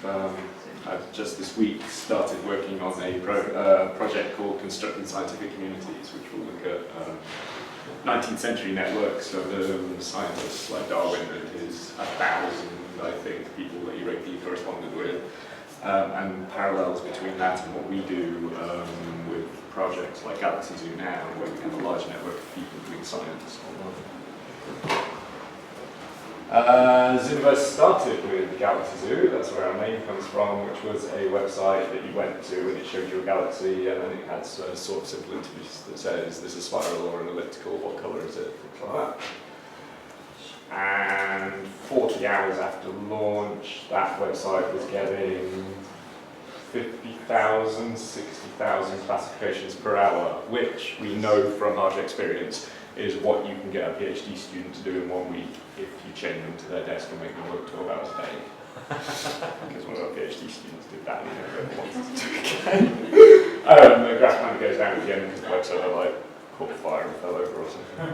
I've just this week started working on a project called Constructing Scientific Communities, which will look at 19th century networks of scientists like Darwin and his 1,000, I think, people that he regularly corresponded with, and parallels between that and what we do with projects like Galaxy Zoo now, where we have a large network of people doing science online. Zooniverse started with Galaxy Zoo, that's where our name comes from, which was a website that you went to and it showed you a galaxy, and then it had a sort of simple interface that says, is this a spiral or an elliptical, what colour is it, things like that. And 40 hours after launch, that website was getting 50,000, 60,000 classifications per hour, which we know from harsh experience is what you can get a PhD student to do in 1 week if you chain them to their desk and make them work 12 hours a day. Because one of our PhD students did that and he never wanted to do it again. The graph kind of goes down at the end because the website like caught fire and fell over or something.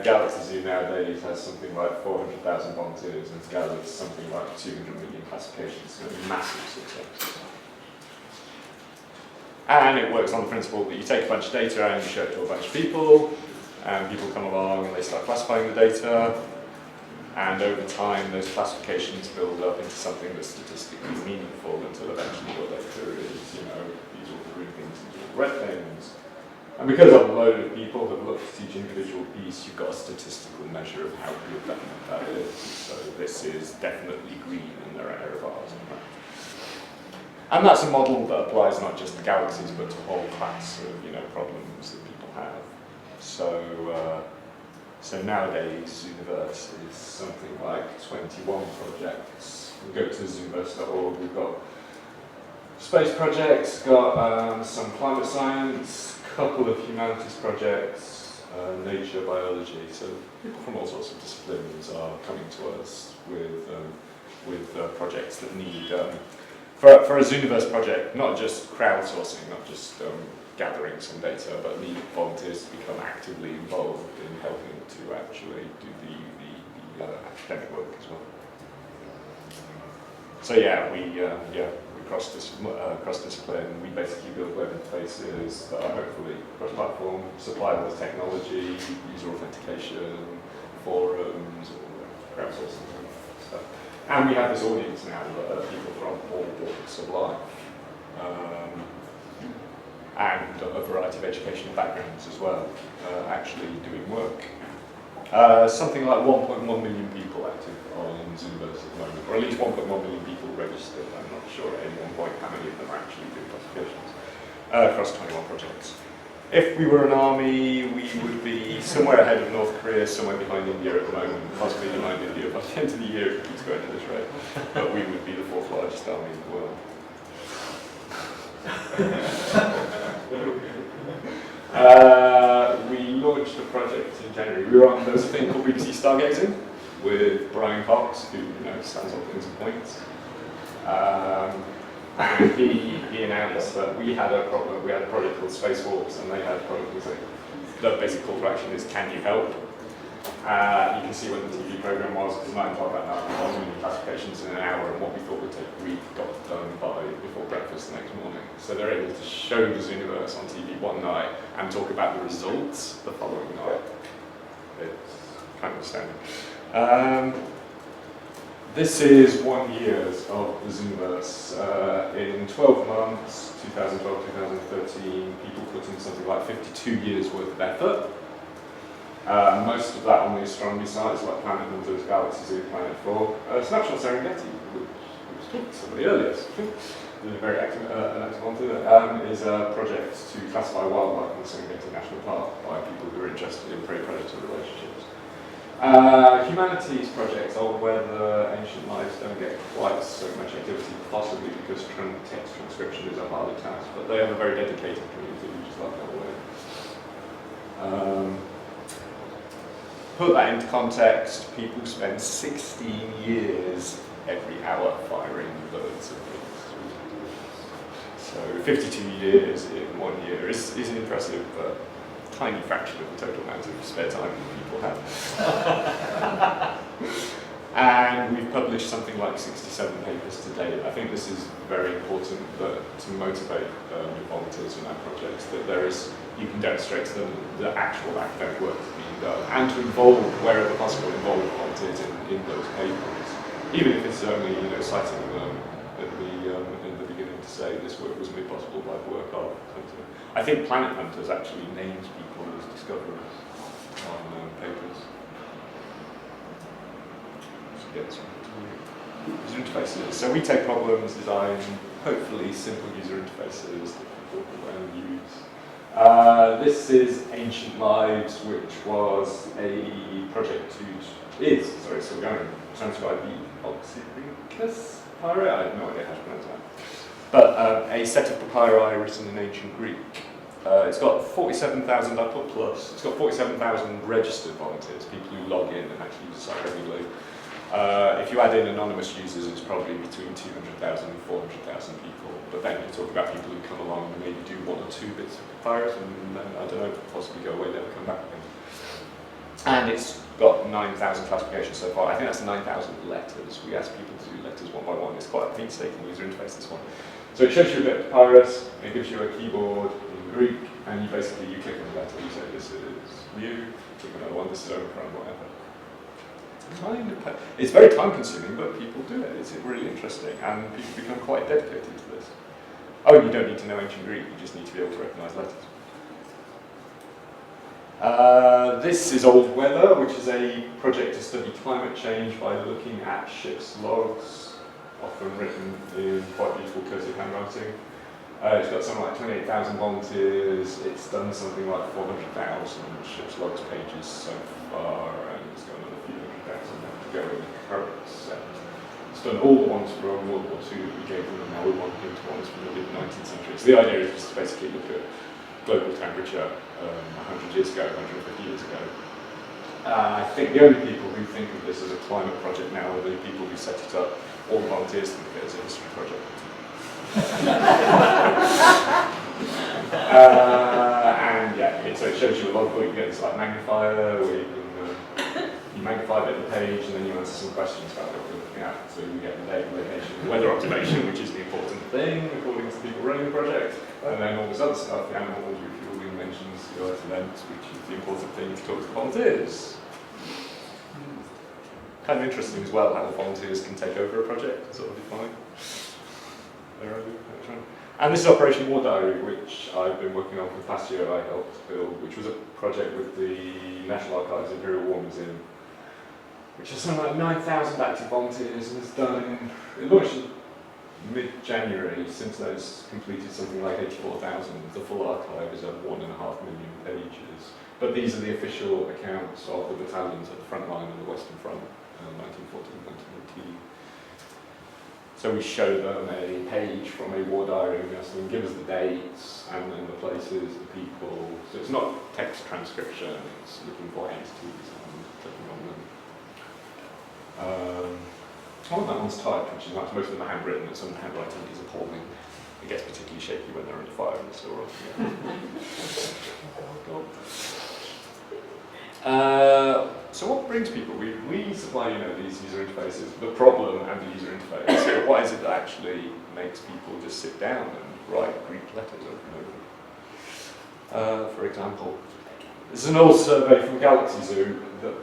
Galaxy Zoo nowadays has something like 400,000 volunteers and it's gathered something like 200 million classifications, so a massive success. And it works on the principle that you take a bunch of data and you show it to a bunch of people, and people come along and they start classifying the data, and over time those classifications build up into something that's statistically meaningful until eventually your data is, these are all the green things, these are all the red things. And because a load of people have looked at each individual piece, you've got a statistical measure of how good that is. So this is definitely green and there are error bars on that. And that's a model that applies not just to galaxies, but to a whole class of problems that people have. So nowadays, Zooniverse is something like 21 projects. We go to zooniverse.org, we've got space projects, got some climate science, a couple of humanities projects, nature, biology. So people from all sorts of disciplines are coming to us with projects that need for a Zooniverse project, not just crowdsourcing, not just gathering some data, but need volunteers to become actively involved in helping to actually do the academic work as well. So yeah, we cross-discipline. We basically build web interfaces that are hopefully cross-platform, supply all the technology, user authentication, forums, crowdsourcing and stuff. And we have this audience now that are people from all walks of life, and a variety of educational backgrounds as well, actually doing work. Something like 1.1 million people active on Zooniverse at the moment, or at least 1.1 million people registered. I'm not sure at any one point how many of them are actually doing classifications, across 21 projects. If we were an army, we would be somewhere ahead of North Korea, somewhere behind India at the moment, possibly behind India by the end of the year if it keeps going at this rate. But we would be the 4th largest army in the world. We launched the project in January. There was a thing called BBC Stargazing with Brian Cox, who stands on things and points. And he announced that we had a problem. We had a project called Spacewalks, and they had a project with the basic call to action is, can you help? You can see what the TV program was, because 9 o'clock that night, 1 million classifications in an hour, and what we thought would take a week got done before breakfast the next morning. So they're able to show the Zooniverse on TV one night and talk about the results the following night. It's kind of astounding. This is 1 year of the Zooniverse. In 12 months, 2012, 2013, people put in something like 52 years worth of effort. Most of that on the astronomy sites like Planet Hunters, Galaxy Zoo, Planet 4. Snapshot Serengeti, which was talking to somebody earlier, a very active volunteer, is a project to classify wildlife in the Serengeti National Park by people who are interested in prey-predator relationships. Humanities projects are where the ancient lives don't get quite so much activity, possibly because text transcription is a harder task, but they have a very dedicated community who just love their way. Put that into context, people spend 16 years every hour firing birds and things. So 52 years in 1 year is an impressive tiny fraction of the total amount of spare time people have. And we've published something like 67 papers to date. I think this is very important to motivate new volunteers in our projects, that you can demonstrate to them the actual academic work that's being done, and to involve, wherever possible, involve volunteers in those papers. Even if it's only citing them in the beginning to say this work was made possible by the work of. I think Planet Hunters actually names people as discoverers on papers. User interfaces. So we take problems, design hopefully simple user interfaces that people can use. This is Ancient Lives, which was a project still going, to transcribe the Oxyrhynchus papyri. I have no idea how to pronounce that. But a set of papyri written in ancient Greek. It's got 47,000, I put plus, it's got 47,000 registered volunteers, people who log in and actually use the site regularly. If you add in anonymous users, it's probably between 200,000 and 400,000 people. But then you talk about people who come along and maybe do 1 or 2 bits of papyrus and then, I don't know, possibly go away, never come back again. And it's got 9,000 classifications so far. I think that's 9,000 letters. We ask people to do letters one by one. It's quite a painstaking user interface, this one. So it shows you a bit of papyrus, it gives you a keyboard in Greek, and you click on the letter, you say this is new, click another one, this is Omicron, whatever. It's very time consuming, but people do it. It's really interesting, and people become quite dedicated to this. Oh, you don't need to know ancient Greek, you just need to be able to recognize letters. This is Old Weather, which is a project to study climate change by looking at ships' logs, often written in quite beautiful cursive handwriting. It's got something like 28,000 volunteers. It's done something like 400,000 ships' logs pages so far, and it's got another few hundred thousand left to go in the current set. It's done all the ones from World War II that we gave them, and now we're wanting to ones from the mid-19th century. So the idea is just to basically look at global temperature 100 years ago, 150 years ago. I think the only people who think of this as a climate project now are the people who set it up. All the volunteers think of it as a history project. And yeah, so it shows you a logbook. You get this like magnifier where you can you magnify a bit of the page, and then you answer some questions about what you're looking at. So you get the date, location, weather observation, which is the important thing according to the people running the project, and then all this other stuff, the animal refueling mentions, the Earth events, which is the important thing to talk to the volunteers. Kind of interesting as well how the volunteers can take over a project and sort of define their own. And this is Operation War Diary, which I've been working on for the past year. I helped build, which was a project with the National Archives Imperial War Museum, which has something like 9,000 active volunteers and has done, it launched in mid-January. Since then it's completed something like 84,000. The full archive is of 1.5 million pages. But these are the official accounts of the battalions at the front line of the Western Front, 1914, 1918. So we show them a page from a war diary, and we ask them, give us the dates, and then the places, the people. So it's not text transcription, it's looking for entities and clicking on them. That one's typed, which is nice. Most of them are handwritten, and some handwriting is appalling. It gets particularly shaky when they're under fire and still so what brings people? We supply these user interfaces, the problem and the user interface. But what is it that actually makes people just sit down and write Greek letters over and over? For example, this is an old survey from Galaxy Zoo that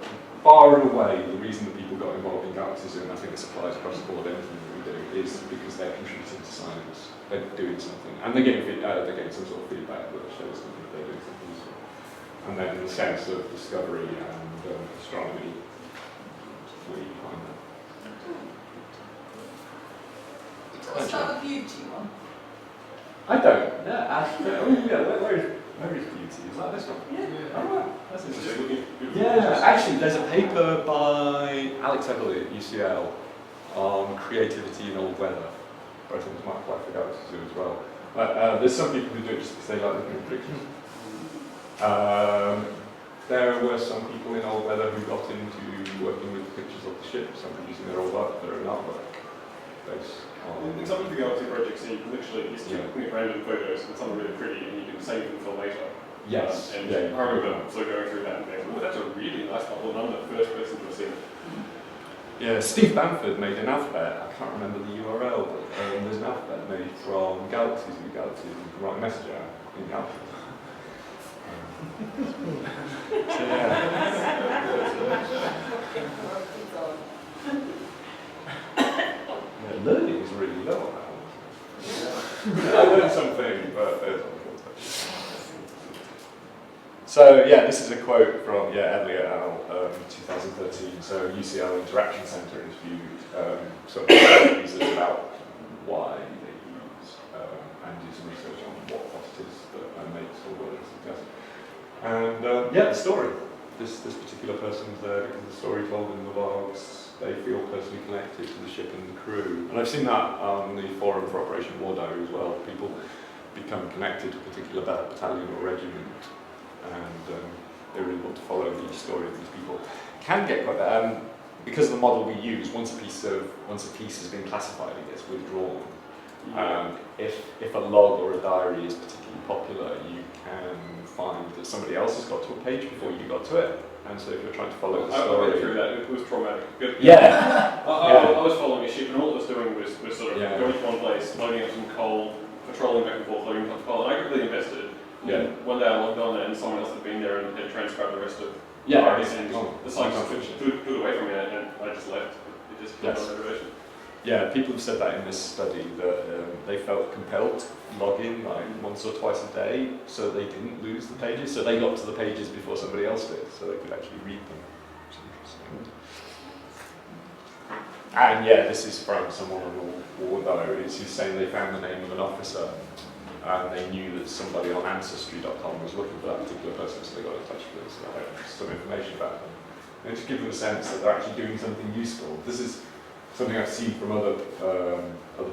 far and away the reason that people got involved in Galaxy Zoo, and I think this applies across the board anything that we do, is because they're contributing to science. They're doing something, and they're getting some sort of feedback that shows them that they're doing something useful. And then the sense of discovery and astronomy behind that. What's that beauty one? I don't. Where is beauty? Is that this one? Yeah. Oh, right. That's interesting. Yeah, actually, there's a paper by Alex Everly at UCL on creativity in old weather. I think it might apply for Galaxy Zoo as well. But there's some people who do it just because they like looking at pictures. There were some people in old weather who got into working with pictures of the ships and producing their old artwork based on... In some of the Galaxy projects, you can literally just take random photos and some are really pretty and you can save them for later. Yes. I remember sort of going through that and going, oh, that's a really nice couple, and I'm the first person to have seen it. Yeah, Steve Bamford made an alphabet. I can't remember the URL, but there's an alphabet made from galaxies and galaxies. You can write a message out in the alphabet. So yeah. Yeah, learning is really low on that one. I learned something, but there's so yeah, this is a quote from Edley et al. 2013. So UCL Interaction Center interviewed some users about why they use and do some research on what it is that makes or what it suggests. And yeah, the story. This particular person's there because the story told in the logs. They feel personally connected to the ship and the crew. And I've seen that on the forum for Operation War Diary as well. People become connected to a particular battalion or regiment, and they really want to follow the story of these people. Can get quite because of the model we use. Once a piece has been classified, it gets withdrawn. If a log or a diary is particularly popular, you can find that somebody else has got to a page before you got to it. And so if you're trying to follow the story... I went through that, it was traumatic. Yeah. I was following a ship and all it was doing was sort of going to one place, loading up some coal, patrolling back and forth, loading up coal, and I completely invested. Yeah. One day I logged on there and someone else had been there and had transcribed the rest of it's and the site just flew away from me and I just left. It just killed my motivation. Yeah, people have said that in this study that they felt compelled to log in like once or twice a day so they didn't lose the pages. So they got to the pages before somebody else did, so they could actually read them. Which is interesting. And yeah, this is from someone on War Diaries who's saying they found the name of an officer and they knew that somebody on Ancestry.com was looking for that particular person, so they got in touch with us. So I had some information about them. And to give them a sense that they're actually doing something useful. This is something I've seen from other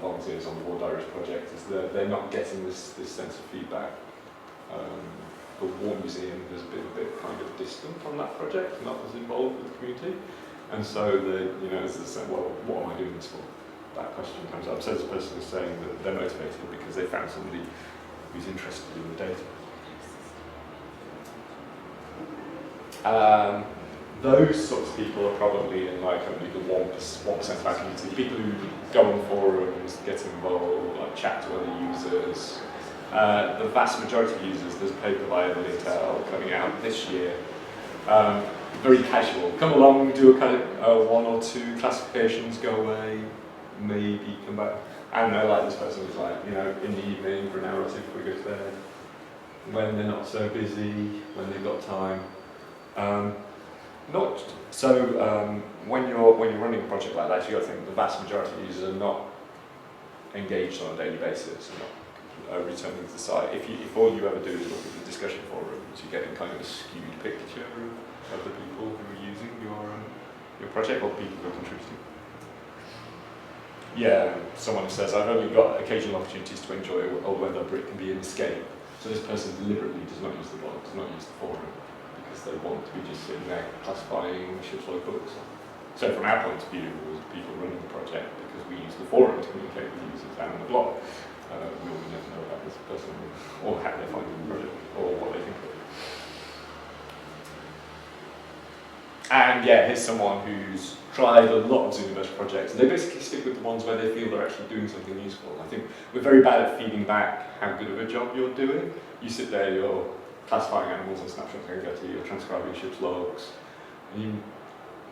volunteers on the War Diaries project, is that they're not getting this sense of feedback. The War Museum has been a bit kind of distant on that project, not as involved with the community. And so as they say, well, what am I doing this for? That question comes up. So this person is saying that they're motivated because they found somebody who's interested in the data. Those sorts of people are probably in like only the 1% of our community. People who go on forums, get involved, like chat to other users. The vast majority of users, there's a paper by Edley et al. Coming out this year. Very casual. Come along, do a kind of one or two classifications, go away, maybe come back. And they're like this person who's like, in the evening for an hour or two before we go to bed. When they're not so busy, when they've got time. When you're running a project like that, you've got to think the vast majority of users are not engaged on a daily basis, and not returning to the site. If all you ever do is look at the discussion forums, you're getting kind of a skewed picture of the people who are using your project or the people who are contributing. Yeah, someone says, I've only got occasional opportunities to enjoy old weather, but it can be an escape. So this person deliberately does not use the blog, does not use the forum, because they want to be just sitting there classifying ship's logbooks. So from our point of view, as people running the project, because we use the forum to communicate with users and the blog, we will never know about this person or how they find the project or what they think of it. And yeah, here's someone who's tried a lot of Zooniverse projects. They basically stick with the ones where they feel they're actually doing something useful. I think we're very bad at feeding back how good of a job you're doing. You sit there, you're classifying animals and snapshots and you're transcribing ship's logs.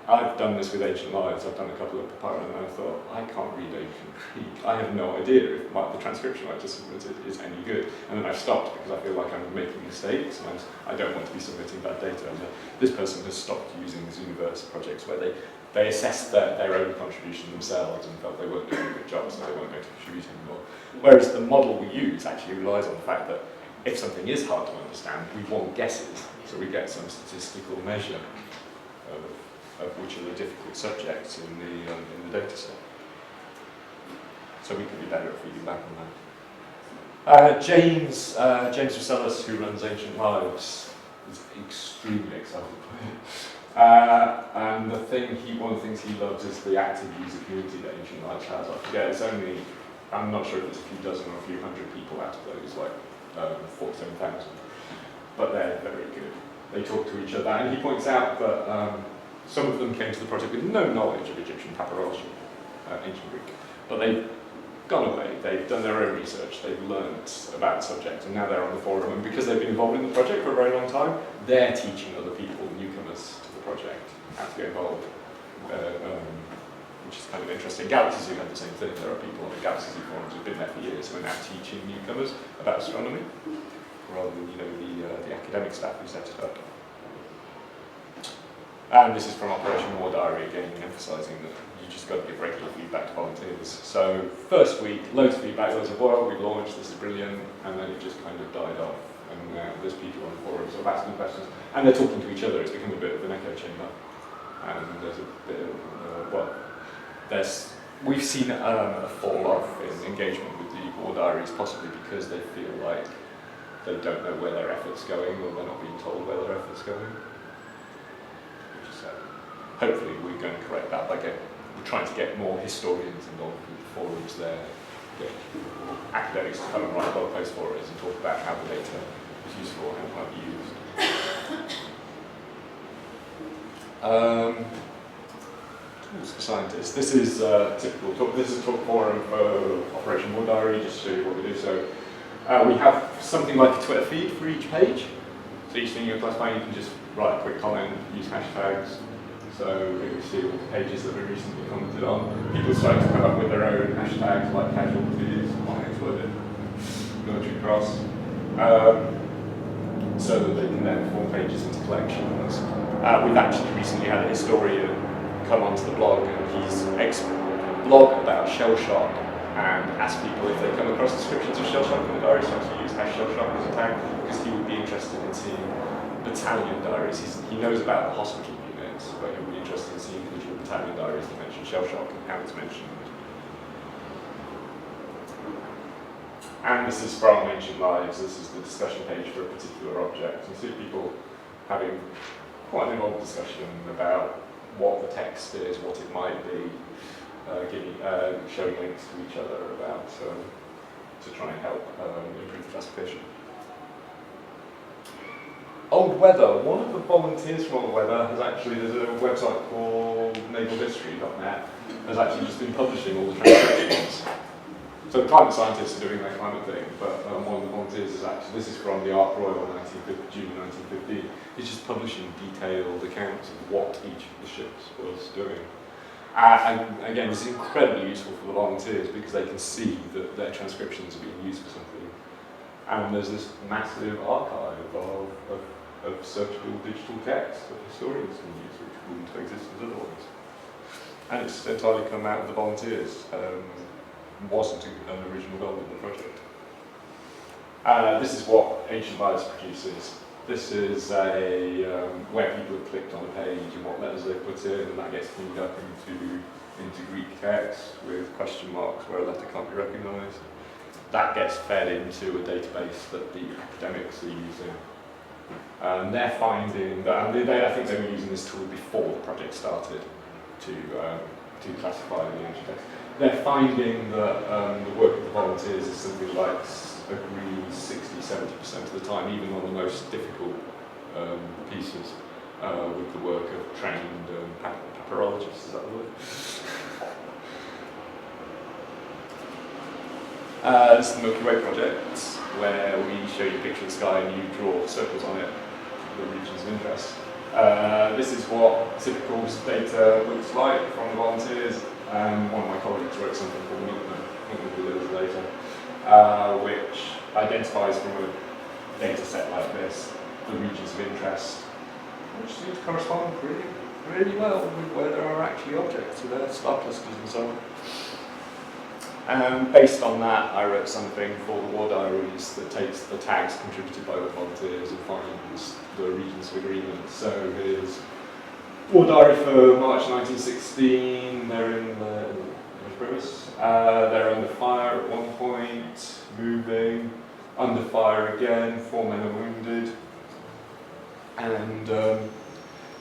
I've done this with Ancient Lives, I've done a couple of Papyrus, and I thought, I can't read Ancient Greek. I have no idea if the transcription I just submitted is any good. And then I've stopped because I feel like I'm making mistakes and I don't want to be submitting bad data. And this person has stopped using Zooniverse projects where they assessed their own contribution themselves and felt they weren't doing a good job, so they weren't going to contribute anymore. Whereas the model we use actually relies on the fact that if something is hard to understand, we want guesses, so we get some statistical measure of which are the difficult subjects in the data set. So we could be better at feeding back on that. James Rosellis, who runs Ancient Lives, is extremely excited by it. And one of the things he loves is the active user community that Ancient Lives has. I forget, it's only, I'm not sure if it's a few dozen or a few hundred people out of those, like 47,000. But they're very good. They talk to each other, and he points out that Some of them came to the project with no knowledge of Egyptian papyrology, ancient Greek, but they've gone away, they've done their own research, they've learned about the subject, and now they're on the forum, and because they've been involved in the project for a very long time, they're teaching other people, newcomers to the project, how to get involved, which is kind of interesting. Galaxy Zoo had the same thing. There are people on the Galaxy Zoo forums who've been there for years who are now teaching newcomers about astronomy, rather than the academic staff who set it up. And this is from Operation War Diary, again emphasising that you just got to give regular feedback to volunteers. So first week, loads of feedback, loads of, well, we've launched, this is brilliant, and then it just kind of died off. And now there's people on the forums sort of asking questions, and they're talking to each other. It's become a bit of an echo chamber. And there's a bit of, we've seen a fall off in engagement with the War Diaries, possibly because they feel like they don't know where their effort's going, or they're not being told where their effort's going. Hopefully we're going to correct that by we're trying to get more historians involved with the forums there, get academics to come and write blog posts for us and talk about how the data is useful and how it might be used. Tools for scientists. This is typical talk. This is a talk forum for Operation War Diary, just to show you what we do. So we have something like a Twitter feed for each page. So each thing you're classifying, you can just write a quick comment, use hashtags. So we see all the pages that we recently commented on. People start to come up with their own hashtags like casualties, unexploded, military cross, so that they can then form pages into collections. We've actually recently had a historian come onto the blog, and he's blog about shell shock and asked people if they come across descriptions of shell shock in the diary, so to use shell shock as a tag, because he would be interested in seeing battalion diaries. He knows about the hospital units, but he would be interested in seeing individual battalion diaries that mention shell shock and how it's mentioned. And this is from Ancient Lives. This is the discussion page for a particular object. You see people having quite an involved discussion about what the text is, what it might be, showing links to each other about to try and help improve the classification. Old Weather. One of the volunteers from Old Weather has actually, there's a website called navalhistory.net, has actually just been publishing all the transcriptions. So the climate scientists are doing their climate thing, but one of the volunteers is actually, this is from the Ark Royal, June 1915. He's just publishing detailed accounts of what each of the ships was doing. And again, this is incredibly useful for the volunteers because they can see that their transcriptions are being used for something. And there's this massive archive of searchable digital text that historians can use, which wouldn't have existed otherwise. And it's entirely come out of the volunteers. Wasn't an original goal of the project. This is what Ancient Lives produces. This is where people have clicked on a page and what letters they put in, and that gets cleaned up into Greek text with question marks where a letter can't be recognised. That gets fed into a database that the academics are using. They're finding that, and I think they were using this tool before the project started to classify the ancient text. They're finding that the work of the volunteers is something like agrees 60–70% of the time, even on the most difficult pieces, with the work of trained papyrologists, is that the word? This is the Milky Way project, where we show you a picture of the sky and you draw circles on it, the regions of interest. This is what typical data looks like from the volunteers. One of my colleagues wrote something called Milky Way data, which identifies from a data set like this the regions of interest, which seem to correspond really well with where there are actually objects, so there are star clusters and so on. Based on that, I wrote something for the War Diaries that takes the tags contributed by the volunteers and finds the regions of agreement. So here's War Diary for March 1916. They're in the premise. They're under fire at one point, moving, under fire again, 4 men are wounded. And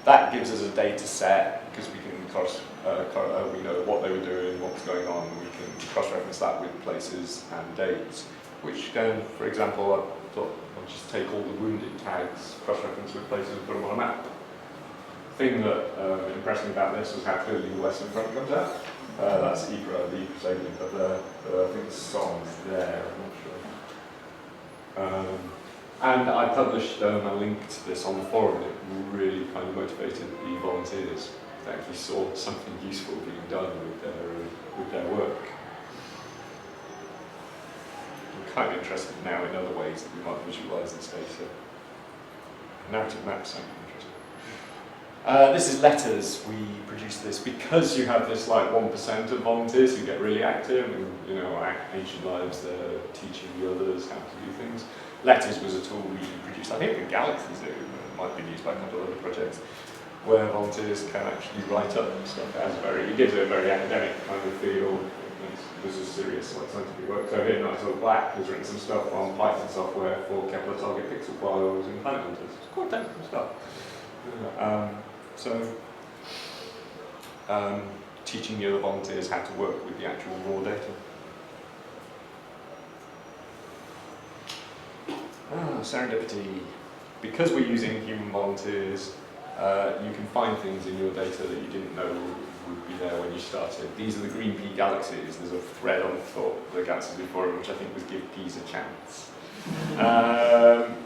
that gives us a data set because we can we know what they were doing, what was going on, and we can cross-reference that with places and dates, which can, for example, I thought I'll just take all the wounded tags, cross-reference with places and put them on a map. thing that impressed me about this was how clearly the Western Front comes out. That's Ypres, the Ypres Stadium, but I think the song's there, I'm not sure. And I published a link to this on the forum. It really kind of motivated the volunteers that actually saw something useful being done with their work. I'm kind of interested now in other ways that we might visualise this data. Narrative maps sound interesting. This is letters. We produce this because you have this like 1% of volunteers who get really active and, you know, ancient lives, they're teaching the others how to do things. Letters was a tool we produced, I think the Galaxy Zoo might be used by a couple of other projects, where volunteers can actually write up stuff as it gives it a very academic kind of feel. This is serious like scientific work. So here, Nice Old Black has written some stuff on Python software for Kepler target pixel files and Planet Hunters. It's quite technical stuff. Teaching the other volunteers how to work with the actual raw data. Serendipity. Because we're using human volunteers, you can find things in your data that you didn't know would be there when you started. These are the green pea galaxies. There's a thread on the Galaxy Zoo forum which I think was Give Peas a Chance.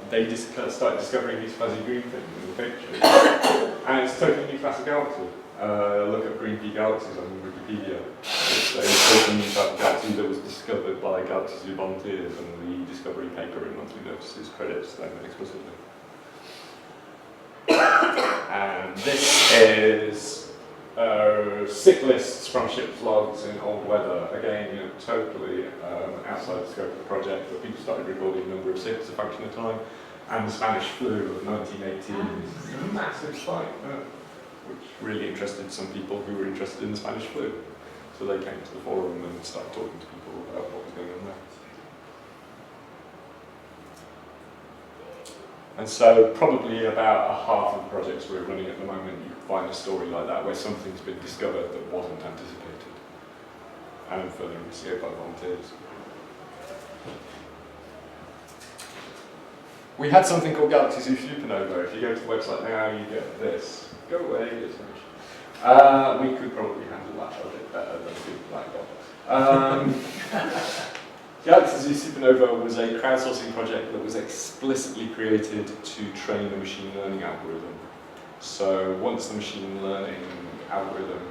They started discovering these fuzzy green things in the picture. And it's a totally new class of galaxy. Look up green pea galaxies on Wikipedia. It's a totally new type of galaxy that was discovered by Galaxy Zoo volunteers, and the discovery paper in Monthly Notices credits them explicitly. And this is sick lists from ship's logs in old weather. Again, you know, totally outside the scope of the project, but people started recording the number of sick as a function of time. And the Spanish flu of 1918 is a massive spike, which really interested some people who were interested in the Spanish flu. So they came to the forum and started talking to people about what was going on there. And so probably about a half of the projects we're running at the moment, you can find a story like that where something's been discovered that wasn't anticipated and further investigated by volunteers. We had something called Galaxy Zoo Supernova. If you go to the website now, you get this. Go away, it's finished. We could probably handle that a bit better than people like that. Galaxy Zoo Supernova was a crowdsourcing project that was explicitly created to train a machine learning algorithm. So once the machine learning algorithm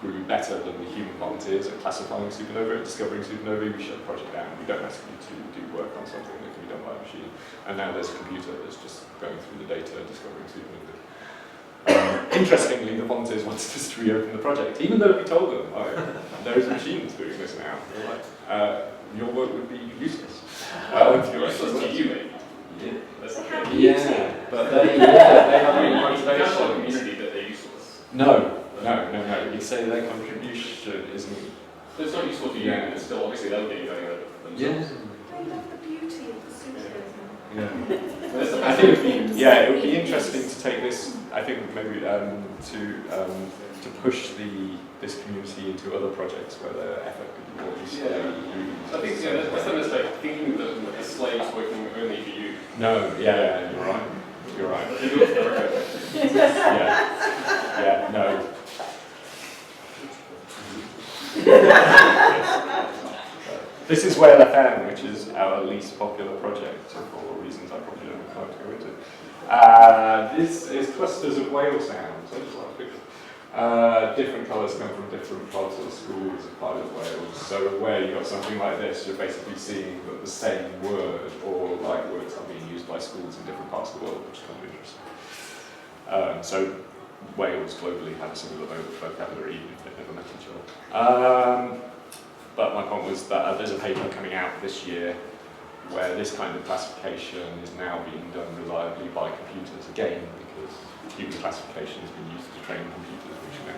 grew better than the human volunteers at classifying supernova and discovering supernovae, we shut the project down. We don't ask you to do work on something that can be done by a machine. And now there's a computer that's just going through the data, discovering supernovae. Interestingly, the volunteers wanted us to reopen the project, even though we told them, oh, there's a machine that's doing this now. They're like, your work would be useless. Useless to you, maybe. Yeah. That's the thing. Yeah, but they have a It's not motivation. community that they're useless. No. You say their contribution isn't. It's not useful to you, Yeah. but still, obviously, they'll get you going over themselves. They love the beauty of the supervism. Yeah. That's the I best think, yeah, it would be interesting to take this, I think maybe to push this community into other projects where their effort could be more useful. Yeah. I think that's the mistake, thinking that the slave's working only for you. No, yeah, you're right. You're right. They do it for everyone. Yeah, no. This is Whale FM, which is our least popular project for reasons I probably don't have time to go into. This is clusters of whale sounds. I just like the picture. Different colours come from different parts of the schools of pilot whales. So where you've got something like this, you're basically seeing that the same word or like words are being used by schools in different parts of the world, which is kind of interesting. So whales globally have a similar vocabulary, even if they've never met each other. But my point was that there's a paper coming out this year where this kind of classification is now being done reliably by computers, again, because human classification has been used to train computers, which you know.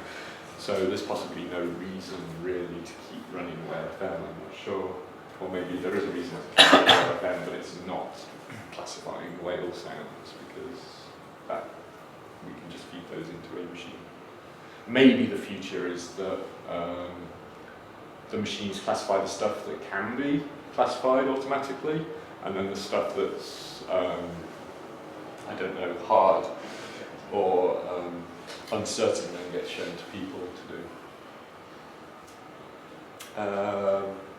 So there's possibly no reason really to keep running WebFM, I'm not sure. Or maybe there is a reason to keep running WebFM, but it's not classifying whale sounds, because that we can just feed those into a machine. Maybe the future is that the machines classify the stuff that can be classified automatically, and then the stuff that's, I don't know, hard or uncertain and then gets shown to people to do.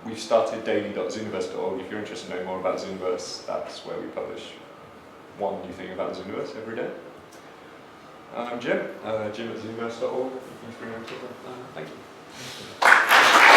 We've started daily.zooniverse.org. If you're interested in knowing more about Zooniverse, that's where we publish one new thing about Zooniverse every day. I'm Jim, Jim at zooniverse.org. Thank you.